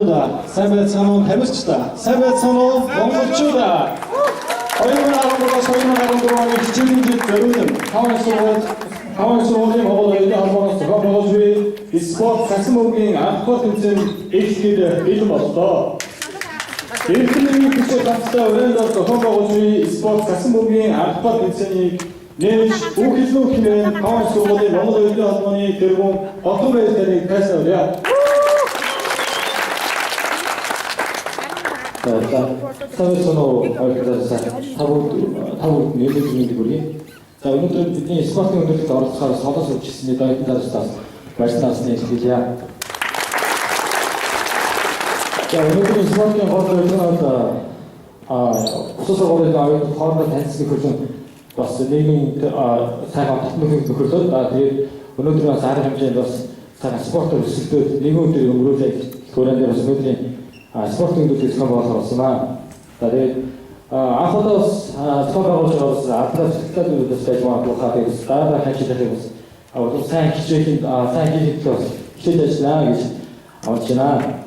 Сайн байцгаана уу тамирчдаа. Сайн байцгаана уу монголчуудаа. 2013 оны хичээлийн жил зориулсан таван сургуулийн Монгол Улсын холбооноос зохион байгуулж спорт цасан мөнгөний анхны тэмцээн эхлээд бэлэн боллоо. Эрдэнэний хүчээр баттай өрөөнд зохион байгуулж спорт цасан мөнгөний анхны тэмцээнийг нээж үхэлнүү хэмээн таван сургуулийн Монгол Улсын холбооны тэргүүн хотын байдлыг тайлбарлая. Савэсоно ойлгуулсан тавууд нэлээд бүрий. За өнөөдөр бидний спортын өндөрлөлт оролцохоор солоос өвчсөний дайны дараастаас баярлалаа хэлье. За өнөөдөр спортын гол зорилго усасгоорын хоорондоо танилцуулах хөлөн бас нийгмийн сайхан татмын нөхөрлөд тэгээд өнөөдөр бас арга хэмжээнд бас сайхан спортоор өсөлтөд нэгэн өдрийг өнгөрүүлээд хүрээнд бас өнөөдрийн спортын төлөвлөлт болгох болсон аа. Тэгээд анхудаас зохион байгуулж байгаа бас атлетиктэй төлөвлөж байж магадгүй гэж дараа хажуудах бас аваад сайн хичээлийн сайн хийх төлөв хичээж ажиллана гэж авч байна.